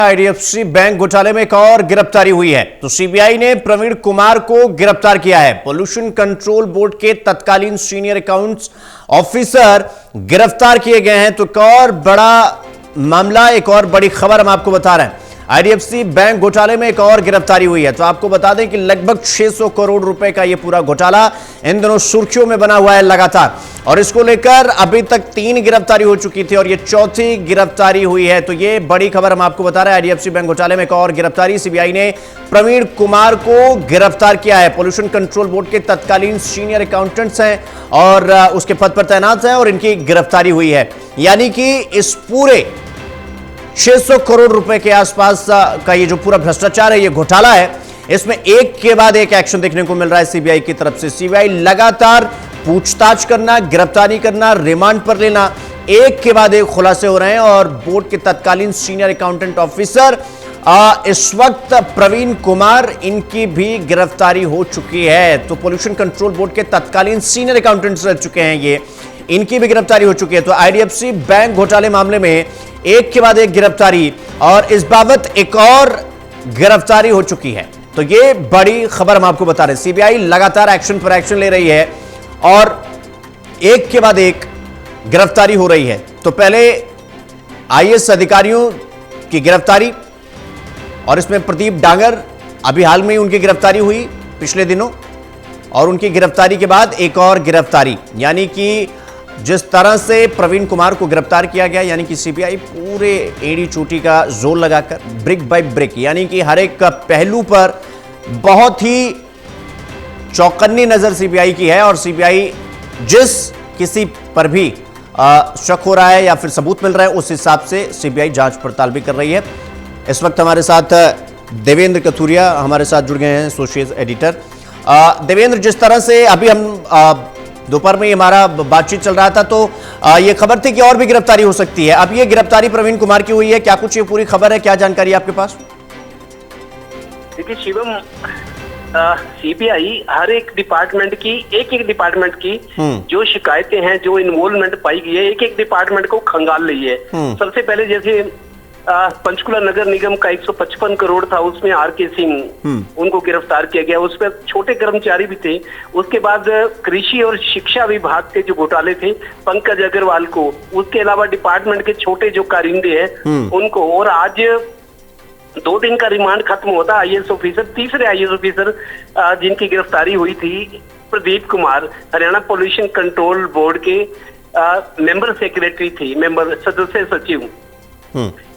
IDFC bank घोटाले में एक और गिरफ्तारी हुई है। तो सीबीआई ने प्रवीण कुमार को गिरफ्तार किया है। पोल्यूशन कंट्रोल बोर्ड के तत्कालीन सीनियर अकाउंट्स ऑफिसर गिरफ्तार किए गए हैं। तो एक और बड़ा मामला, एक और बड़ी खबर हम आपको बता रहे हैं। आईडीएफसी बैंक घोटाले में एक और गिरफ्तारी हुई है। तो आपको बता दें कि लगभग 600 करोड़ रुपए का यह पूरा घोटाला इन दिनों सुर्खियों में बना हुआ है लगातार, और इसको लेकर अभी तक 3 गिरफ्तारी हो चुकी थी और यह चौथी गिरफ्तारी हुई है। तो यह बड़ी खबर हम आपको बता रहे हैं। आईडीएफसी बैंक घोटाले में एक और गिरफ्तारी, सीबीआई ने प्रवीण कुमार को गिरफ्तार किया है। पोल्यूशन कंट्रोल बोर्ड के तत्कालीन सीनियर अकाउंटेंट्स हैं और उसके पद पर तैनात हैं और इनकी गिरफ्तारी हुई है। यानी कि इस पूरे 600 करोड़ रुपए के आसपास का ये जो पूरा भ्रष्टाचार है, ये घोटाला है, इसमें एक के बाद एक एक्शन देखने को मिल रहा है सीबीआई की तरफ से। सीबीआई लगातार पूछताछ करना, गिरफ्तारी करना, रिमांड पर लेना, एक के बाद एक खुलासे हो रहे हैं। और बोर्ड के तत्कालीन सीनियर अकाउंटेंट ऑफिसर इस वक्त प्रवीण कुमार, इनकी भी गिरफ्तारी हो चुकी है। तो पोल्यूशन कंट्रोल बोर्ड के तत्कालीन सीनियर अकाउंटेंट्स रह चुके हैं ये, इनकी भी गिरफ्तारी हो चुकी है। तो आईडीएफसी बैंक घोटाले मामले में एक के बाद एक गिरफ्तारी, और इस बाबत एक और गिरफ्तारी हो चुकी है। तो ये बड़ी खबर हम आपको बता रहे हैं। सीबीआई लगातार एक्शन पर एक्शन ले रही है और एक के बाद एक गिरफ्तारी हो रही है। तो पहले आईएएस अधिकारियों की गिरफ्तारी, और इसमें प्रदीप डांगर, अभी हाल में ही उनकी गिरफ्तारी हुई पिछले दिनों, और उनकी गिरफ्तारी के बाद एक और गिरफ्तारी। यानी कि जिस तरह से प्रवीण कुमार को गिरफ्तार किया गया, यानी कि सीबीआई पूरे एड़ी चोटी का जोर लगाकर ब्रिक बाय ब्रिक, यानी कि हर एक पहलू पर बहुत ही चौकन्नी नजर सीबीआई की है। और सीबीआई जिस किसी पर भी शक हो रहा है या फिर सबूत मिल रहा है, उस हिसाब से सीबीआई जांच पड़ताल भी कर रही है। इस वक्त हमारे साथ देवेंद्र कथुरिया हमारे साथ जुड़ गए हैं, एसोसिएट एडिटर। देवेंद्र, जिस तरह से अभी हम दोपहर में हमारा बातचीत चल रहा था, तो ये खबर थी कि और भी गिरफ्तारी हो सकती है। अब ये गिरफ्तारी प्रवीण कुमार की हुई है, क्या कुछ ये पूरी खबर है, क्या जानकारी आपके पास? देखिए शिवम, सीबीआई हर एक डिपार्टमेंट की, एक डिपार्टमेंट की जो शिकायतें हैं, जो इन्वॉल्वमेंट पाई गई है, एक डिपार्टमेंट को खंगाल रही है। सबसे पहले जैसे पंचकुला नगर निगम का 155 करोड़ था, उसमें आर.के. सिंह, उनको गिरफ्तार किया गया। उस पर छोटे कर्मचारी भी थे। उसके बाद कृषि और शिक्षा विभाग के जो घोटाले थे, पंकज अग्रवाल को, उसके अलावा डिपार्टमेंट के छोटे जो कारिंदे हैं उनको, और आज 2 दिन का रिमांड खत्म होता। आईएएस ऑफिसर, तीसरे आईएएस ऑफिसर जिनकी गिरफ्तारी हुई थी, Pradeep Kumar, Haryana pollution control board के मेंबर सेक्रेटरी थे, मेंबर सदस्य सचिव।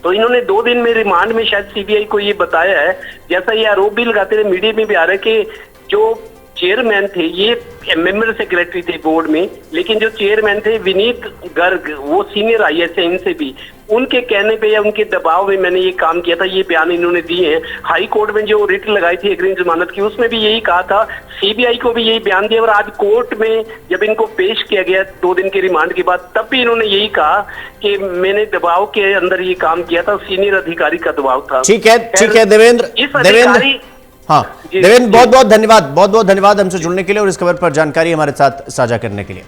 तो इन्होंने 2 दिन में रिमांड में शायद सीबीआई को ये बताया है, जैसा ये आरोप भी लगाते रहे, मीडिया में भी आ रहा है कि जो चेयरमैन थे, ये मेंबर सेक्रेटरी थे बोर्ड में, लेकिन जो चेयरमैन थे विनीत गर्ग, वो सीनियर आईएएस है, इनसे भी उनके कहने पे या उनके दबाव में मैंने ये काम किया था। ये बयान इन्होंने दिए हैं। हाई कोर्ट में जो रिट लगाई थी अग्रिम जमानत की, उसमें भी यही कहा था, सीबीआई को भी यही बयान दिया। और आज कोर्ट में जब इनको पेश किया गया 2 दिन के रिमांड के बाद, तब भी इन्होंने यही कहा कि मैंने दबाव के अंदर ये काम किया था, सीनियर अधिकारी का दबाव था। ठीक है देवेंद्र। हाँ देवेंद्र, बहुत बहुत धन्यवाद हमसे जुड़ने के लिए और इस खबर पर जानकारी हमारे साथ साझा करने के लिए।